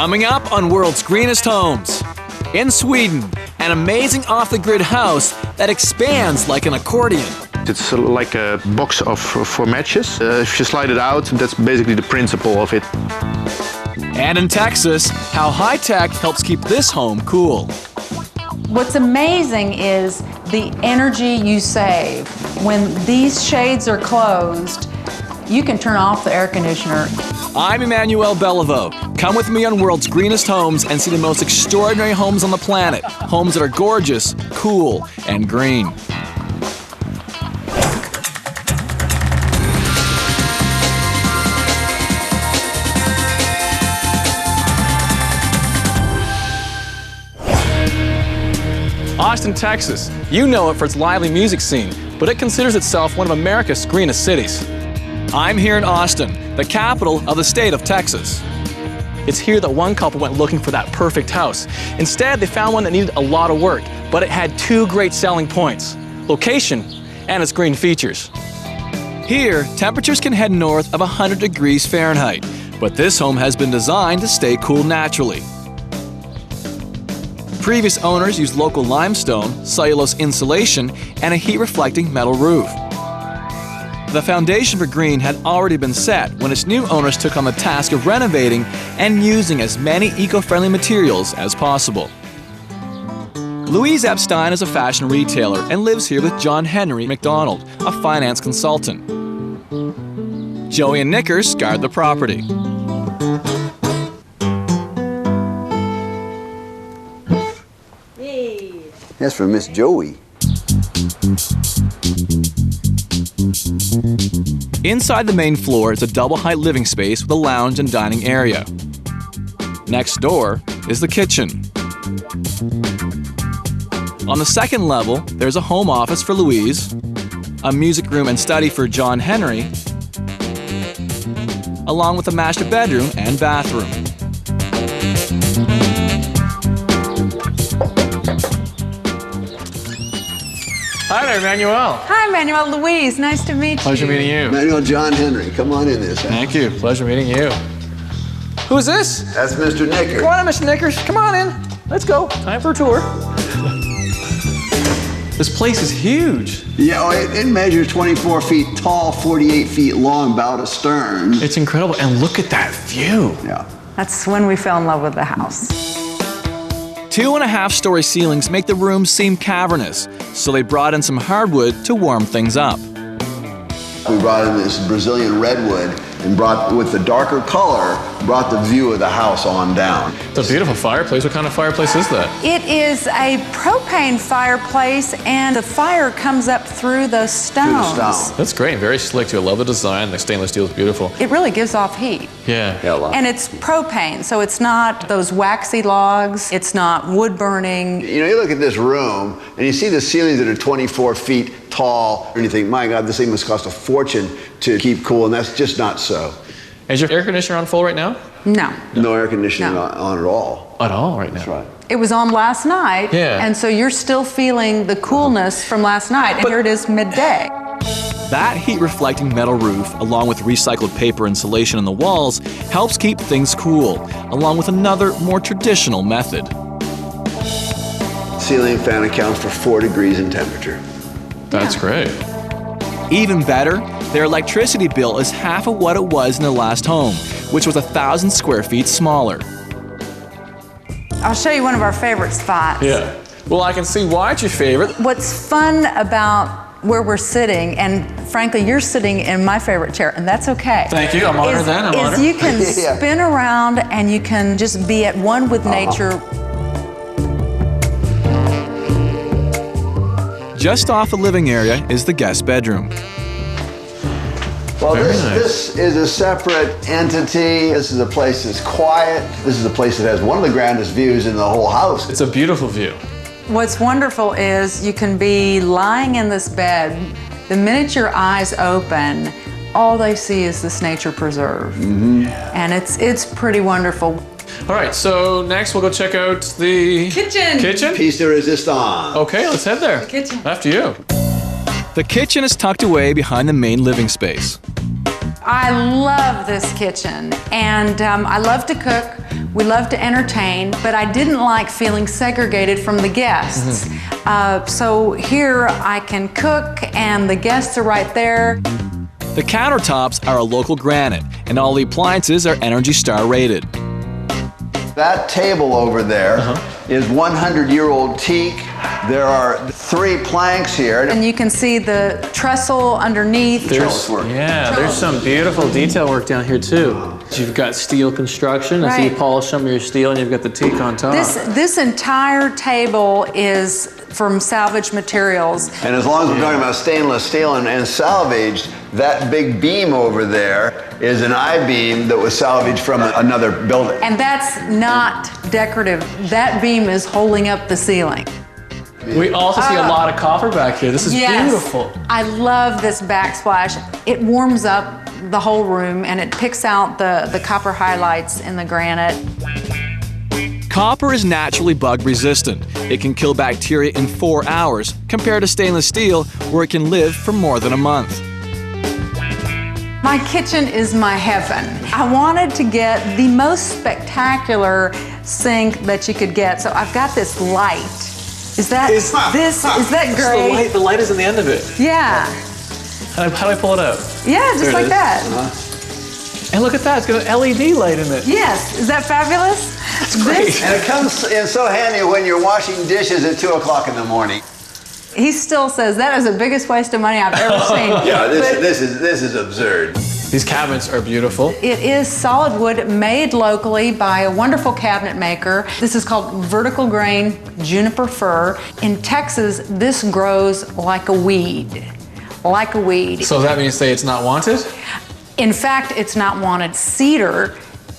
Coming up on World's Greenest Homes. In Sweden, an amazing off-the-grid house that expands like an accordion. It's like a box for matches. If you slide it out, that's basically the principle of it. And in Texas, how high-tech helps keep this home cool. What's amazing is the energy you save. When these shades are closed, you can turn off the air conditioner. I'm Emmanuel Beliveau. Come with me on World's Greenest Homes and see the most extraordinary homes on the planet. Homes that are gorgeous, cool, and green. Austin, Texas. You know it for its lively music scene, but it considers itself one of America's greenest cities. I'm here in Austin, the capital of the state of Texas. It's here that one couple went looking for that perfect house. Instead, they found one that needed a lot of work, but it had two great selling points: location and its green features. Here, temperatures can head north of 100 degrees Fahrenheit, but this home has been designed to stay cool naturally. Previous owners used local limestone, cellulose insulation, and a heat-reflecting metal roof. The foundation for Green had already been set when its new owners took on the task of renovating and using as many eco-friendly materials as possible. Louise Epstein is a fashion retailer and lives here with John Henry McDonald, a finance consultant. Joey and Knickers guard the property. That's from Miss Joey. Inside the main floor is a double-height living space with a lounge and dining area. Next door is the kitchen. On the second level, there's a home office for Louise, a music room and study for John Henry, along with a master bedroom and bathroom. Hi there, Emmanuel. Hi, Emmanuel. Louise, nice to meet you. Pleasure meeting you. Manuel John Henry, come on in this. Thank you. Pleasure meeting you. Who's this? That's Mr. Knickers. Come on in, Mr. Knickers. Come on in. Let's go. Time for a tour. This place is huge. Yeah, oh, it measures 24 feet tall, 48 feet long, bow to stern. It's incredible. And look at that view. Yeah. That's when we fell in love with the house. 2.5-story ceilings make the room seem cavernous, so they brought in some hardwood to warm things up. We brought in this Brazilian redwood and brought, with the darker color, brought the view of the house on down. It's a beautiful fireplace. What kind of fireplace is that? It is a propane fireplace, and the fire comes up through the stones. That's great. Very slick too. I love the design. The stainless steel is beautiful. It really gives off heat. Yeah. Yeah, a lot. And it's propane, so it's not those waxy logs. It's not wood burning. You know, you look at this room and you see the ceilings that are 24 feet tall, and you think, my God, this thing must cost a fortune to keep cool, and that's just not so. Is your air conditioner on full right now? No. No air conditioning No. on at all. At all right now. That's right. It was on last night, Yeah. and so you're still feeling the coolness from last night, and here it is midday. That heat-reflecting metal roof, along with recycled paper insulation in the walls, helps keep things cool, along with another, more traditional method. Ceiling fan accounts for 4 degrees in temperature. That's great. Even better, their electricity bill is half of what it was in their last home, which was 1,000 square feet smaller. I'll show you one of our favorite spots. Yeah. Well, I can see why it's your favorite. What's fun about where we're sitting, and frankly, you're sitting in my favorite chair, and that's okay. Thank you. I'm honored then. I'm honored. Is you can Yeah. spin around and you can just be at one with nature. Just off the living area is the guest bedroom. Well, Very this, nice. this is a separate entity. This is a place that's quiet. This is a place that has one of the grandest views in the whole house. It's a beautiful view. What's wonderful is you can be lying in this bed. The minute your eyes open, all they see is this nature preserve. Mm-hmm. And it's pretty wonderful. All right, so next we'll go check out the Kitchen. Kitchen? Piece de resistance. Okay, let's head there. Kitchen. After you. The kitchen is tucked away behind the main living space. I love this kitchen, and I love to cook. We love to entertain, but I didn't like feeling segregated from the guests. So here I can cook, and the guests are right there. The countertops are a local granite, and all the appliances are Energy Star rated. That table over there is 100-year-old teak. There are 3 planks here. And you can see the trestle underneath. There's some beautiful detail work down here too. You've got steel construction. I see you polish some of your steel, and you've got the teak on top. This entire table is from salvaged materials. And as long as we're talking about stainless steel and salvaged, that big beam over there is an I-beam that was salvaged from another building. And that's not decorative. That beam is holding up the ceiling. We also see a lot of copper back here. This is beautiful. I love this backsplash. It warms up the whole room, and it picks out the copper highlights in the granite. Copper is naturally bug resistant. It can kill bacteria in 4 hours, compared to stainless steel, where it can live for more than a month. My kitchen is my heaven. I wanted to get the most spectacular sink that you could get, so I've got this light. Is that great? The light is in the end of it. Yeah. How do I pull it out? Yeah, just like that. And look at that, it's got an LED light in it. Yes, is that fabulous? That's great. And it comes in so handy when you're washing dishes at 2 o'clock in the morning. He still says that is the biggest waste of money I've ever seen. Yeah, this is absurd. These cabinets are beautiful. It is solid wood made locally by a wonderful cabinet maker. This is called vertical grain juniper fir. In Texas, this grows like a weed. Like a weed. So does that mean to say it's not wanted? In fact, it's not wanted. Cedar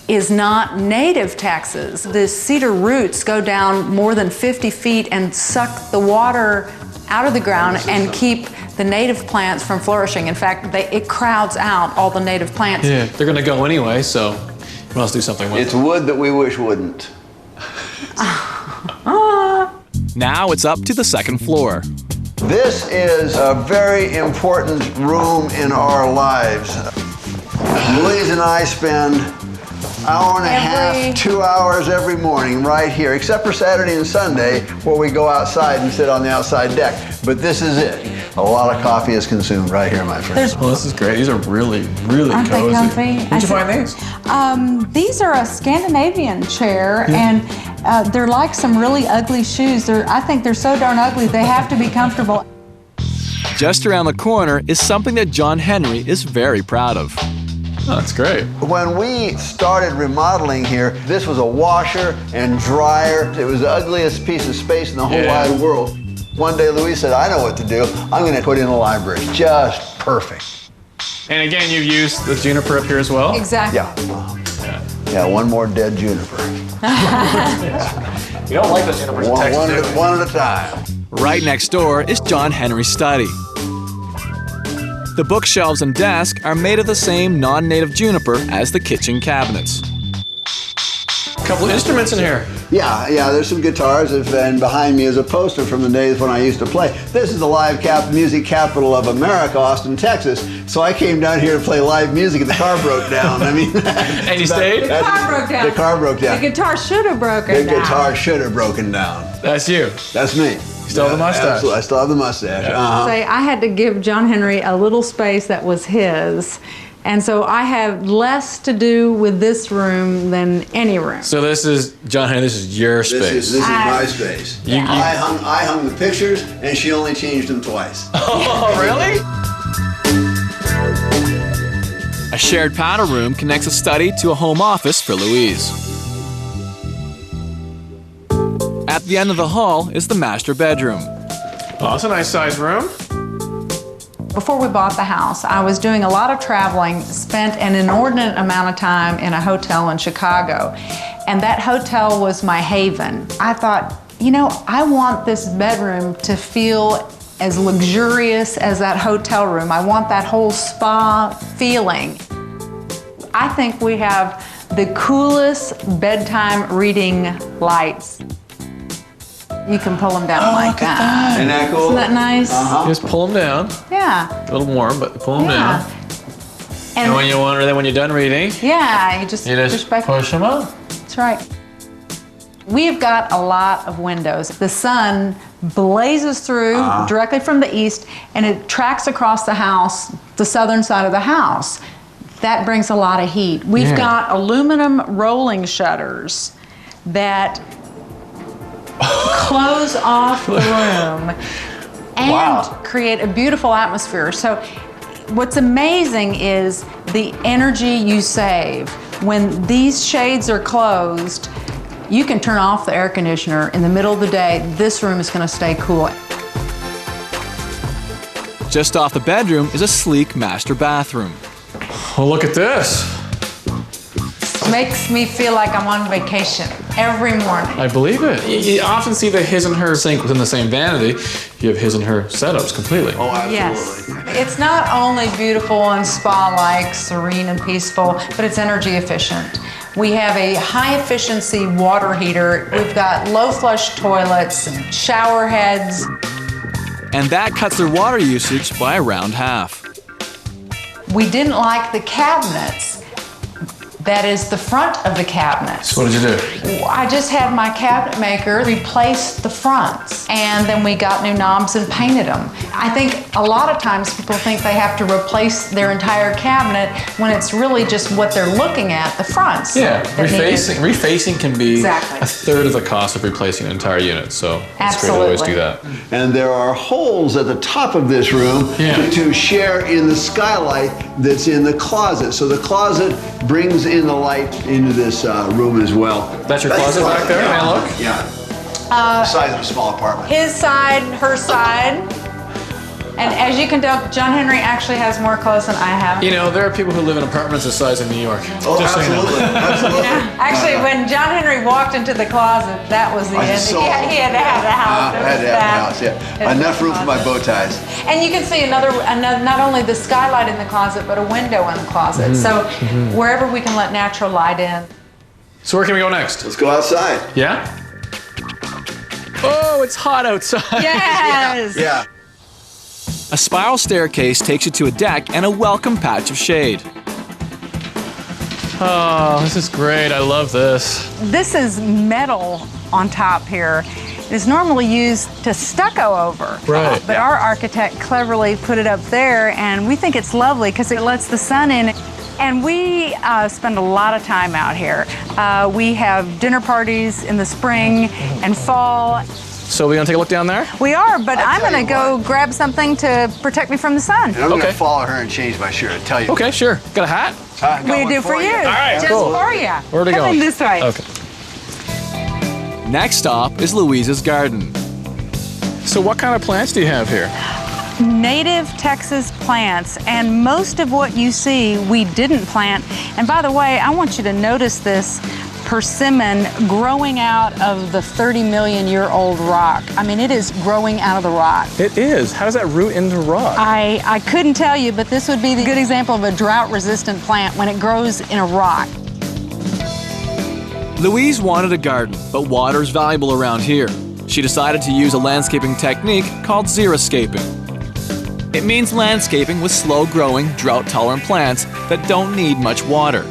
is not native Texas. The cedar roots go down more than 50 feet and suck the water out of the ground and keep the native plants from flourishing. In fact, it crowds out all the native plants. Yeah, they're gonna go anyway, so we must do something with it. It's wood that we wish wouldn't. Now it's up to the second floor. This is a very important room in our lives. Louise and I spend an hour and a half, 2 hours every morning right here, except for Saturday and Sunday, where we go outside and sit on the outside deck. But this is it. A lot of coffee is consumed right here, my friends. Well, this is great. These are really, really Aren't cozy. they comfy? Where'd you find these? These are a Scandinavian chair, and they're like some really ugly shoes. I think they're so darn ugly, they have to be comfortable. Just around the corner is something that John Henry is very proud of. Oh, that's great. When we started remodeling here, this was a washer and dryer. It was the ugliest piece of space in the whole wide world. One day Louise said, I know what to do. I'm going to put in a library. Just perfect. And again, you've used the juniper up here as well? Exactly. Yeah, one more dead juniper. You don't like the junipers in Texas, do you? One at a time. Right next door is John Henry's study. The bookshelves and desk are made of the same non-native juniper as the kitchen cabinets. A couple of instruments in here. Yeah, there's some guitars, and behind me is a poster from the days when I used to play. This is the live music capital of America, Austin, Texas. So I came down here to play live music, and the car broke down. I mean, And you stayed? The car broke down. The car broke down. The guitar should have broken The down. guitar should have broken down. That's you. That's me. Still have the mustache. Absolutely. I still have the mustache. Say, I had to give John Henry a little space that was his. And so I have less to do with this room than any room. So this is, John Henry, this is your space. This is my space. You- I hung the pictures, and she only changed them twice. Oh, really? A shared powder room connects a study to a home office for Louise. At the end of the hall is the master bedroom. Oh, that's a nice sized room. Before we bought the house, I was doing a lot of traveling, spent an inordinate amount of time in a hotel in Chicago, and that hotel was my haven. I thought, I want this bedroom to feel as luxurious as that hotel room. I want that whole spa feeling. I think we have the coolest bedtime reading lights. You can pull them down like that. Isn't that cool? Isn't that nice? You just pull them down. Yeah. A little warm, but pull them down. And when you're done reading, yeah, you just push them up. That's right. We've got a lot of windows. The sun blazes through directly from the east, and it tracks across the house, the southern side of the house. That brings a lot of heat. We've got aluminum rolling shutters that close off the room and create a beautiful atmosphere. So what's amazing is the energy you save. When these shades are closed, you can turn off the air conditioner in the middle of the day. This room is going to stay cool. Just off the bedroom is a sleek master bathroom. Oh, look at this. Makes me feel like I'm on vacation every morning. I believe it. You often see the his and her sink within the same vanity. You have his and her setups completely. Oh, absolutely. Yes. It's not only beautiful and spa-like, serene and peaceful, but it's energy efficient. We have a high-efficiency water heater. We've got low-flush toilets and shower heads. And that cuts their water usage by around half. We didn't like the cabinets. That is the front of the cabinets. So what did you do? I just had my cabinet maker replace the fronts, and then we got new knobs and painted them. I think a lot of times people think they have to replace their entire cabinet when it's really just what they're looking at, the fronts. Yeah, refacing can be a third of the cost of replacing an entire unit, so it's great to always do that. And there are holes at the top of this room to share in the skylight that's in the closet. So the closet brings in the light into this room as well. That's your closet back there? May I look? Yeah. The size of a small apartment. His side, her side. And as you can tell, John Henry actually has more clothes than I have. You know, there are people who live in apartments this size in New York. Oh, just absolutely. So you know. Absolutely. Actually, when John Henry walked into the closet, that was the end. He had to have the house. I had to have the house, yeah. Enough room for my bow ties. And you can see another, not only the skylight in the closet, but a window in the closet. So wherever we can let natural light in. So where can we go next? Let's go outside. Yeah? Oh, it's hot outside. Yes! Yeah. A spiral staircase takes you to a deck and a welcome patch of shade. Oh, this is great. I love this. This is metal on top here. It is normally used to stucco over. Right. But our architect cleverly put it up there, and we think it's lovely because it lets the sun in. And we spend a lot of time out here. We have dinner parties in the spring and fall. So we're gonna take a look down there? We are, but I'm gonna go grab something to protect me from the sun. And I'm gonna follow her and change my shirt, tell you. Okay, sure. Got a hat? We do for you. All right, just cool. for you. Where are we going? Coming this way. Okay. Next stop is Louise's garden. So what kind of plants do you have here? Native Texas plants, and most of what you see we didn't plant. And by the way, I want you to notice this persimmon growing out of the 30-million-year-old rock. I mean, it is growing out of the rock. It is. How does that root into rock? I couldn't tell you, but this would be the good example of a drought-resistant plant when it grows in a rock. Louise wanted a garden, but water is valuable around here. She decided to use a landscaping technique called xeriscaping. It means landscaping with slow-growing, drought-tolerant plants that don't need much water.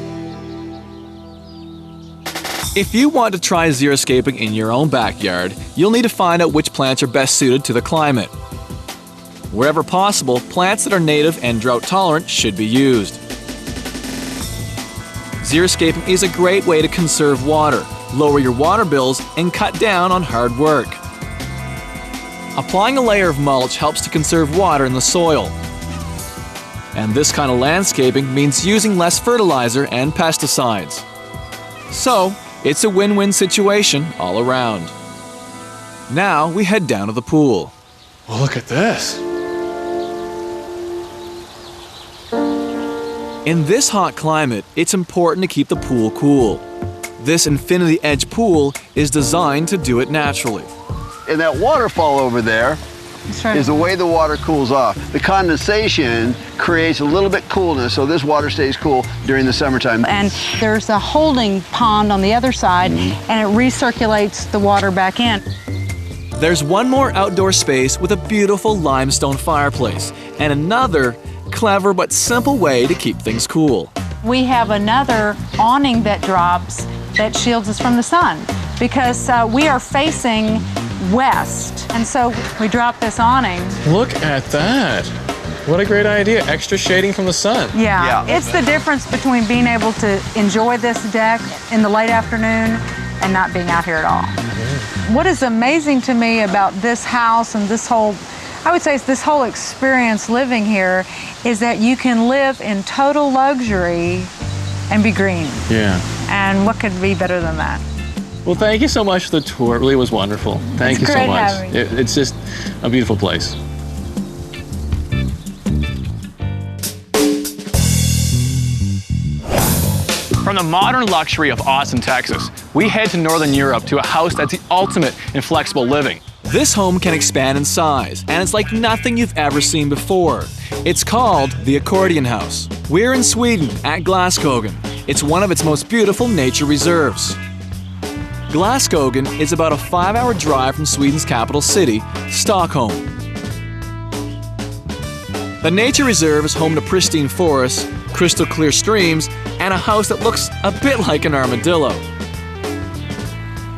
If you want to try xeriscaping in your own backyard, you'll need to find out which plants are best suited to the climate. Wherever possible, plants that are native and drought-tolerant should be used. Xeriscaping is a great way to conserve water, lower your water bills, and cut down on hard work. Applying a layer of mulch helps to conserve water in the soil. And this kind of landscaping means using less fertilizer and pesticides. So, it's a win-win situation all around. Now we head down to the pool. Well, look at this. In this hot climate, it's important to keep the pool cool. This infinity edge pool is designed to do it naturally. And that waterfall over there is the way the water cools off. The condensation creates a little bit coolness, so this water stays cool during the summertime. And there's a holding pond on the other side, and it recirculates the water back in. There's one more outdoor space with a beautiful limestone fireplace and another clever but simple way to keep things cool. We have another awning that drops that shields us from the sun because we are facing west. And so we drop this awning. Look at that. What a great idea. Extra shading from the sun. Yeah. It's the difference between being able to enjoy this deck in the late afternoon and not being out here at all. What is amazing to me about this house and this whole, I would say it's this whole experience living here, is that you can live in total luxury and be green. Yeah. And what could be better than that? Well, thank you so much for the tour. It really was wonderful. Thank you so much. It's just a beautiful place. From the modern luxury of Austin, Texas, we head to Northern Europe to a house that's the ultimate in flexible living. This home can expand in size, and it's like nothing you've ever seen before. It's called the Accordion House. We're in Sweden at Glasskogen. It's one of its most beautiful nature reserves. Glasskogen is about a 5-hour drive from Sweden's capital city, Stockholm. The nature reserve is home to pristine forests, crystal clear streams, and a house that looks a bit like an armadillo.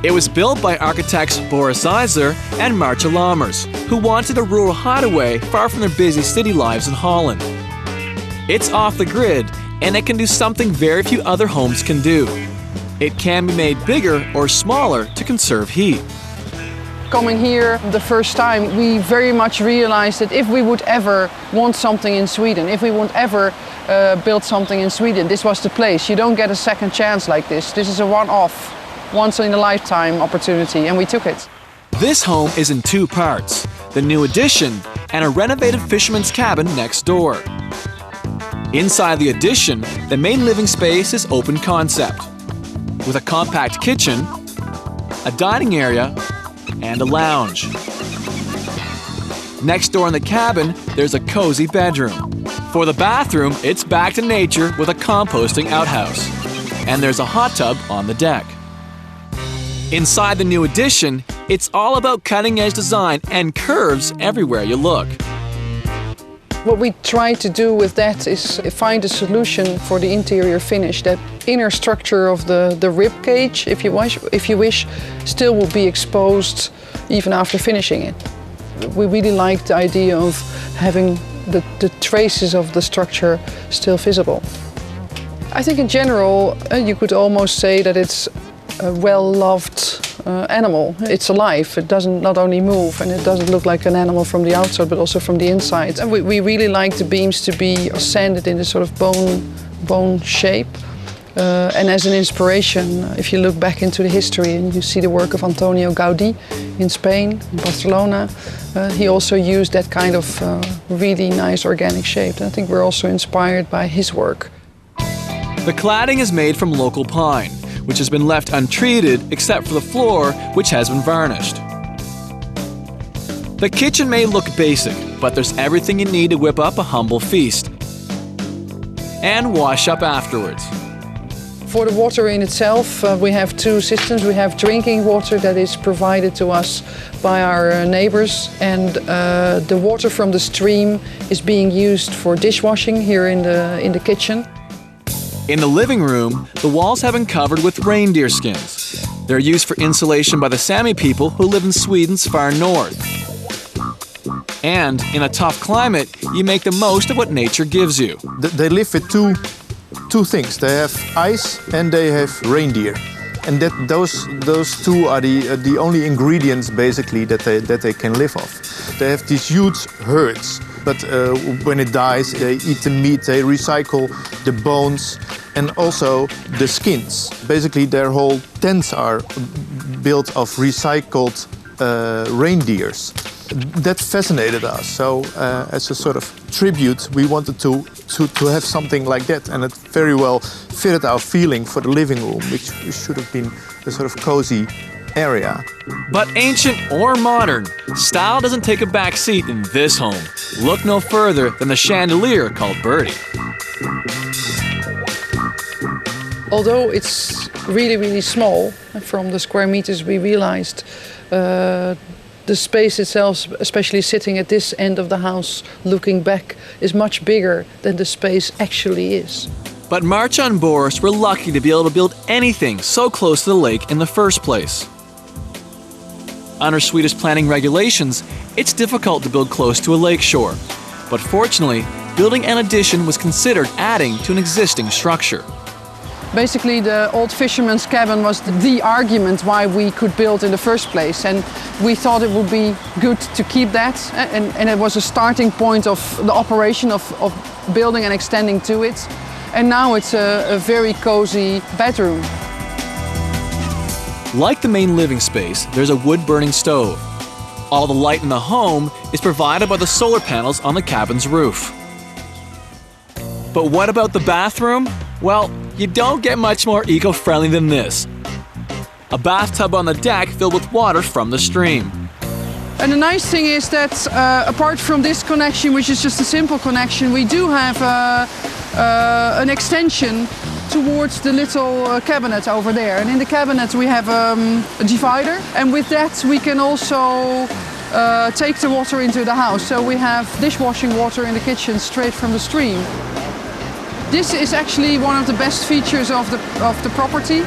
It was built by architects Boris Eisler and Martha Lammers, who wanted a rural hideaway far from their busy city lives in Holland. It's off the grid, and it can do something very few other homes can do. It can be made bigger or smaller to conserve heat. Coming here the first time, we very much realized that if we would ever want something in Sweden, if we would ever build something in Sweden, this was the place. You don't get a second chance like this. This is a one-off, once-in-a-lifetime opportunity, and we took it. This home is in 2 parts, the new addition and a renovated fisherman's cabin next door. Inside the addition, the main living space is open concept, with a compact kitchen, a dining area, and a lounge. Next door in the cabin, there's a cozy bedroom. For the bathroom, it's back to nature with a composting outhouse. And there's a hot tub on the deck. Inside the new addition, it's all about cutting-edge design and curves everywhere you look. What we try to do with that is find a solution for the interior finish. That inner structure of the rib cage, if you wish, still will be exposed even after finishing it. We really like the idea of having the traces of the structure still visible. I think in general, you could almost say that it's a well-loved animal. It's alive. It doesn't not only move, and it doesn't look like an animal from the outside, but also from the inside. And we really like the beams to be sanded in this sort of bone shape. And as an inspiration, if you look back into the history and you see the work of Antonio Gaudí in Spain, in Barcelona, he also used that kind of really nice organic shape. And I think we're also inspired by his work. The cladding is made from local pine, which has been left untreated except for the floor, which has been varnished. The kitchen may look basic, but there's everything you need to whip up a humble feast. And wash up afterwards. For the water in itself, we have 2 systems. We have drinking water that is provided to us by our neighbors, and the water from the stream is being used for dishwashing here in the kitchen. In the living room, the walls have been covered with reindeer skins. They're used for insulation by the Sami people who live in Sweden's far north. And in a tough climate, you make the most of what nature gives you. They live with two things. They have ice and they have reindeer, and those 2 are the only ingredients basically that they can live off. They have these huge herds, but when it dies, they eat the meat, they recycle the bones and also the skins. Basically, their whole tents are built of recycled reindeers. That fascinated us. So as a sort of tribute, we wanted to have something like that, and it very well fitted our feeling for the living room, which should have been a sort of cozy area. But ancient or modern, style doesn't take a back seat in this home. Look no further than the chandelier called Birdie. Although it's really, really small, from the square meters we realized the space itself, especially sitting at this end of the house, looking back, is much bigger than the space actually is. But Marcia and Boris were lucky to be able to build anything so close to the lake in the first place. Under Swedish planning regulations, it's difficult to build close to a lakeshore. But fortunately, building an addition was considered adding to an existing structure. Basically, the old fisherman's cabin was the argument why we could build in the first place. And we thought it would be good to keep that. And it was a starting point of the operation of building and extending to it. And now it's a very cozy bedroom. Like the main living space, there's a wood-burning stove. All the light in the home is provided by the solar panels on the cabin's roof. But what about the bathroom? Well, you don't get much more eco-friendly than this. A bathtub on the deck filled with water from the stream. And the nice thing is that apart from this connection, which is just a simple connection, we do have an extension towards the little cabinet over there. And in the cabinet we have a divider, and with that we can also take the water into the house. So we have dishwashing water in the kitchen straight from the stream. This is actually one of the best features of the property.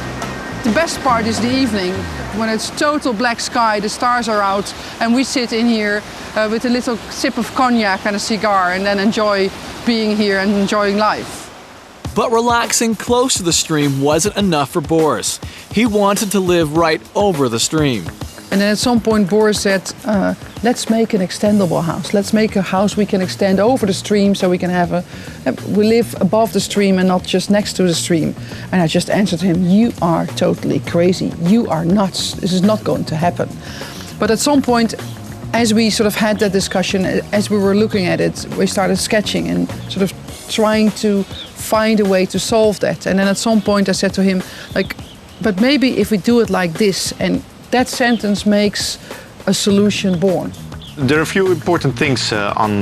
The best part is the evening, when it's total black sky, the stars are out, and we sit in here with a little sip of cognac and a cigar, and then enjoy being here and enjoying life. But relaxing close to the stream wasn't enough for Boris. He wanted to live right over the stream. And then at some point Boris said, let's make an extendable house. Let's make a house we can extend over the stream, so we can have we live above the stream and not just next to the stream. And I just answered him, you are totally crazy. You are nuts. This is not going to happen. But at some point, as we sort of had that discussion, as we were looking at it, we started sketching and sort of trying to find a way to solve that. And then at some point I said to him, but maybe if we do it like this, and that sentence makes a solution born. There are a few important things on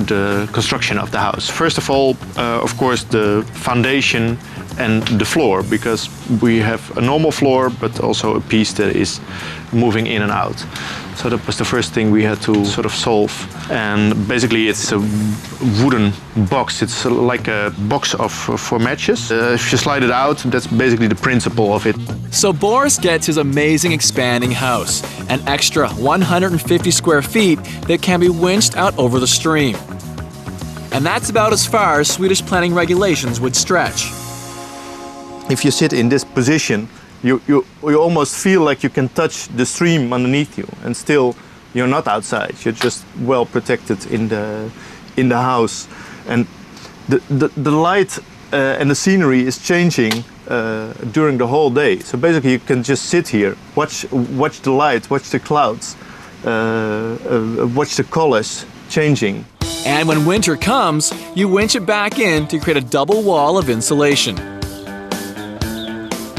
the construction of the house. First of all, of course, the foundation and the floor, because we have a normal floor, but also a piece that is moving in and out. So that was the first thing we had to sort of solve. And basically it's a wooden box. It's like a box for matches. If you slide it out, that's basically the principle of it. So Boris gets his amazing expanding house, an extra 150 square feet that can be winched out over the stream. And that's about as far as Swedish planning regulations would stretch. If you sit in this position, you almost feel like you can touch the stream underneath you, and still you're not outside. You're just well protected in the house, and the light and the scenery is changing during the whole day. So basically, you can just sit here, watch the light, watch the clouds, watch the colors changing. And when winter comes, you winch it back in to create a double wall of insulation.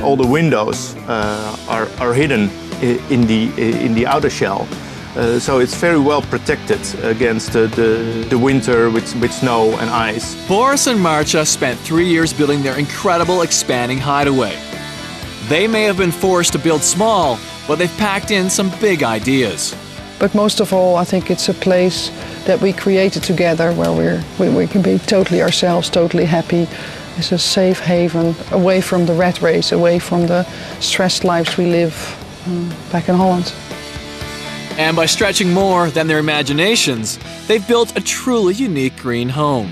All the windows are hidden in the outer shell, so it's very well protected against the winter with snow and ice. Boris and Marcia spent 3 years building their incredible expanding hideaway. They may have been forced to build small, but they've packed in some big ideas. But most of all, I think it's a place that we created together where we can be totally ourselves, totally happy. It's a safe haven, away from the rat race, away from the stressed lives we live back in Holland. And by stretching more than their imaginations, they've built a truly unique green home.